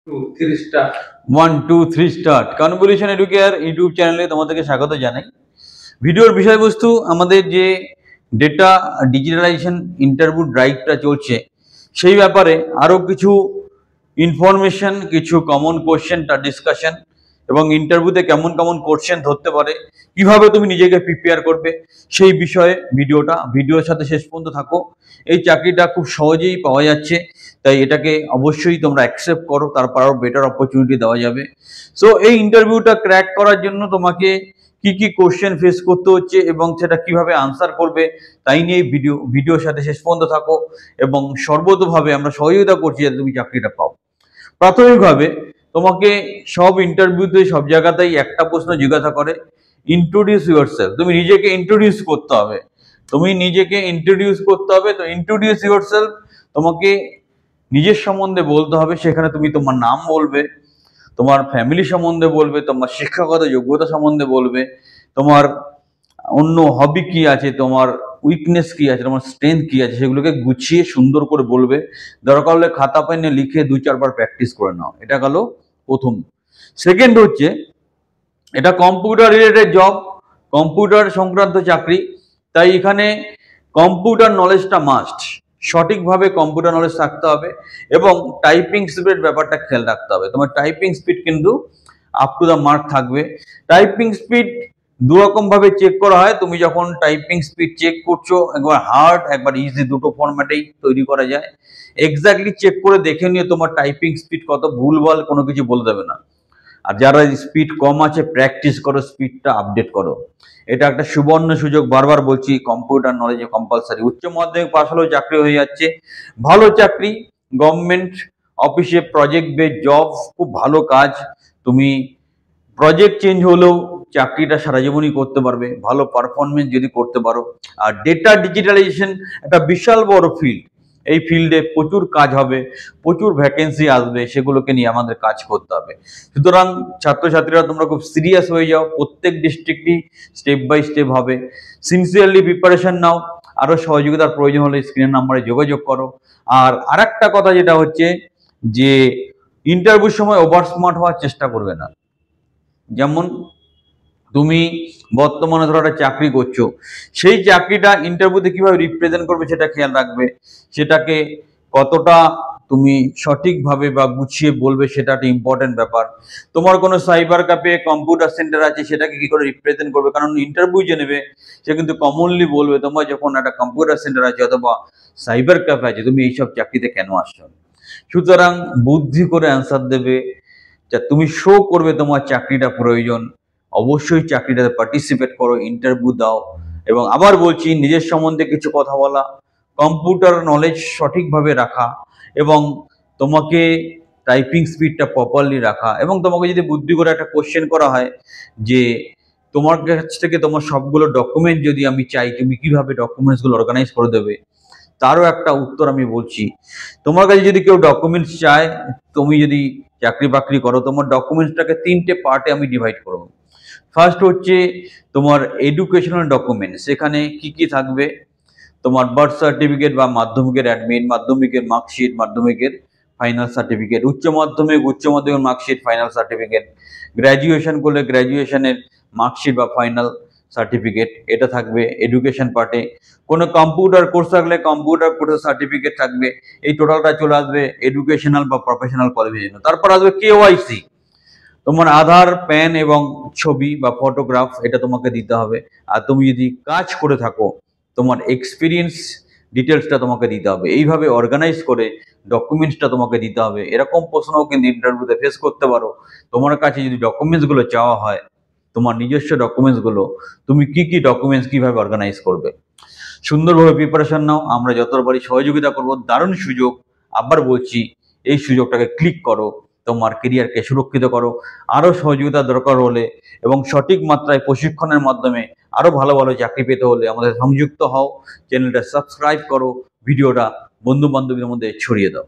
1 2 3 start convolution educare YouTube চ্যানেলে তোমাদেরকে স্বাগত জানাই। ভিডিওর বিষয়বস্তু আমাদের যে ডেটা ডিজিটালাইজেশন ইন্টারভিউ ড্রাইভটা চলছে সেই ব্যাপারে আরও কিছু ইনফরমেশন, কিছু কমন কোশ্চেনটা ডিসকাশন এবং ইন্টারভিউতে কেমন কেমন কোশ্চেন ধরতে পারে, কিভাবে তুমি নিজেকে প্রিপেয়ার করবে সেই বিষয়ে ভিডিওর সাথে শেষ পর্যন্ত থাকো। এই চাকরিটা খুব সহজেই পাওয়া যাচ্ছে, তাই এটাকে অবশ্যই তোমরা অ্যাকসেপ্ট করো, তারপর আরও বেটার অপরচুনিটি দেওয়া যাবে। সো এই ইন্টারভিউটা ক্র্যাক করার জন্য তোমাকে কি কি কোশ্চেন ফেস করতে হচ্ছে এবং সেটা কিভাবে আনসার করবে তাই নিয়ে ভিডিওর সাথে শেষ পর্যন্ত থাকো এবং সর্বতোভাবে আমরা সহযোগিতা করছি যাতে তুমি চাকরিটা পাও। প্রাথমিকভাবে তোমাকে সব ইন্টারভিউতে সব জায়গাতেই একটা প্রশ্ন জিজ্ঞাসা করে, ইন্ট্রোডিউস ইউরসেলফ। তুমি নিজেকে ইন্ট্রোডিউস করতে হবে। তো ইন্ট্রোডিউস ইউরসেলফ তোমাকে নিজের সম্বন্ধে বলতে হবে। সেখানে তুমি তোমার নাম বলবে, তোমার ফ্যামিলি সম্বন্ধে বলবে, তোমার শিক্ষাগত যোগ্যতা সম্বন্ধে বলবে, তোমার অন্য হবি কি আছে, তোমার উইকনেস কি আছে, তোমার স্ট্রেংথ কি আছে, সেগুলোকে গুছিয়ে সুন্দর করে বলবে। দরকার হলে খাতা পেনে লিখে 2-4 বার প্র্যাকটিস করে নাও। এটা গেল প্রথম। সেকেন্ড হচ্ছে, এটা কম্পিউটার রিলেটেড জব, কম্পিউটার সংক্রান্ত চাকরি, তাই এখানে কম্পিউটার নলেজটা মাস্ট। সঠিকভাবে কম্পিউটার নলেজ থাকতে হবে এবং টাইপিং স্পিডের ব্যাপারটা খেয়াল রাখতে হবে। তোমার টাইপিং স্পিড কিন্তু আপ টু দ্য মার্ক থাকবে। টাইপিং স্পিড দুরকম ভাবে চেক করা হয়। তুমি যখন টাইপিং স্পিড চেক করছো, একবার হার্ড একবার ইজি, দুটো ফরম্যাটেই তৈরি করা যায়। এক্স্যাক্টলি চেক করে দেখে নিয়ে তোমার টাইপিং স্পিড কত, ভুলভাল কোনো কিছু বলে দেবে না। আর যারা স্পিড কম আছে, প্র্যাকটিস করো, স্পিডটা আপডেট করো। এটা একটা সুবর্ণ সুযোগ, বারবার বলছি, কম্পিউটার নলেজে কম্পালসারি। উচ্চ মাধ্যমিক পাশ হলেও চাকরি হয়ে যাচ্ছে, ভালো চাকরি, গভর্নমেন্ট অফিসে প্রজেক্ট বেস জব, খুব ভালো কাজ। তুমি প্রজেক্ট চেঞ্জ হলেও চাকরিটা সারা জীবনই করতে পারবে, ভালো পারফরমেন্স যদি করতে পারো। আর ডেটা ডিজিটালাইজেশন একটা বিশাল বড় ফিল্ড। এই ফিল্ডে প্রচুর কাজ হবে, প্রচুর ভ্যাকেন্সি আসবে, সেগুলোকে নিয়ে আমাদের কাজ করতে হবে। সুতরাং ছাত্রছাত্রীরা তোমরা খুব সিরিয়াস হয়ে যাও, প্রত্যেক ডিস্ট্রিক্টই স্টেপ বাই স্টেপ হবে। সিনসিয়ারলি প্রিপারেশন নাও। আরও সহযোগিতার প্রয়োজন হলে স্ক্রিনের নাম্বারে যোগাযোগ করো। আর আরেকটা কথা যেটা হচ্ছে যে ইন্টারভিউর সময় ওভার স্মার্ট হওয়ার চেষ্টা করবে না। যেমন তুমি বর্তমানে ধরো একটা চাকরি করছো, সেই চাকরিটা ইন্টারভিউতে কিভাবে রিপ্রেজেন্ট করবে সেটা খেয়াল রাখবে। সেটাকে কতটা তুমি সঠিকভাবে বা গুছিয়ে বলবে সেটা একটা ইম্পর্টেন্ট ব্যাপার। তোমার কোনো সাইবার ক্যাফে, কম্পিউটার সেন্টার আছে, সেটাকে কি করে রিপ্রেজেন্ট করবে, কারণ ইন্টারভিউ যে নেবে সে কিন্তু কমনলি বলবে তোমার যখন একটা কম্পিউটার সেন্টার আছে অথবা সাইবার ক্যাফে আছে, তুমি এইসব চাকরিতে কেন আসছো। সুতরাং বুদ্ধি করে অ্যান্সার দেবে, যা তুমি শো করবে তোমার চাকরিটা প্রয়োজন। অবশ্যই চাকরিটাতে পার্টিসিপেট করো, ইন্টারভিউ দাও। এবং আবার বলছি, নিজের সম্বন্ধে কিছু কথা বলা, কম্পিউটার নলেজ সঠিকভাবে রাখা এবং তোমাকে টাইপিং স্পিডটা প্রপারলি রাখা। এবং তোমাকে যদি বুদ্ধি করে একটা কোশ্চেন করা হয় যে তোমার কাছ থেকে তোমার সবগুলো ডকুমেন্ট যদি আমি চাই, তুমি কিভাবে ডকুমেন্টসগুলো অর্গানাইজ করে দেবে, তারও একটা উত্তর আমি বলছি। তোমার কাছে যদি কেউ ডকুমেন্টস চায়, তুমি যদি চাকরি বাকরি করো, তোমার ডকুমেন্টসটাকে 3টে পার্টে আমি ডিভাইড করবো। ফার্স্ট হচ্ছে তোমার এডুকেশনাল ডকুমেন্টস। সেখানে কি কি থাকবে, তোমার বার্থ সার্টিফিকেট বা মাধ্যমিকের অ্যাডমিট, মাধ্যমিকের মার্কশিট, মাধ্যমিকের ফাইনাল সার্টিফিকেট, উচ্চ মাধ্যমিকের মার্কশিট, ফাইনাল সার্টিফিকেট, গ্র্যাজুয়েশন করলে গ্র্যাজুয়েশনের মার্কশিট বা ফাইনাল সার্টিফিকেট, এটা থাকবে এডুকেশন পার্টে। কোনো কম্পিউটার কোর্স থাকলে কম্পিউটার কোর্সের সার্টিফিকেট থাকবে। এই টোটালটা চলে আসবে এডুকেশনাল বা প্রফেশনাল কোয়ালিফিকেশন। তারপর আসবে কেওয়াইসি, তোমার আধার, প্যান এবং ছবি বা ফটোগ্রাফ, এটা তোমাকে দিতে হবে। আর তুমি যদি কাজ করে থাকো, তোমার এক্সপিরিয়েন্স ডিটেলসটা তোমাকে দিতে হবে। এইভাবে অর্গানাইজ করে ডকুমেন্টসটা তোমাকে দিতে হবে। এরকম প্রশ্নও কিন্তু ইন্টারভিউতে ফেস করতে পারো। তোমার কাছে যদি ডকুমেন্টসগুলো চাওয়া হয়, তোমার নিজস্ব ডকুমেন্টসগুলো, তুমি কি কি ডকুমেন্টস কিভাবে অর্গানাইজ করবে। সুন্দরভাবে প্রিপারেশন নাও, আমরা যতবারই সহযোগিতা করব। দারুণ সুযোগ, আবার বলছি, এই সুযোগটাকে ক্লিক করো, তোমার কেরিয়ারকে সুরক্ষিত করো। আরও সহযোগিতা দরকার হলে এবং সঠিক মাত্রায় প্রশিক্ষণের মাধ্যমে আরও ভালো ভালো চাকরি পেতে হলে আমাদের সংযুক্ত হও। চ্যানেলটা সাবস্ক্রাইব করো, ভিডিওটা বন্ধু বান্ধবীর মধ্যে ছড়িয়ে দাও।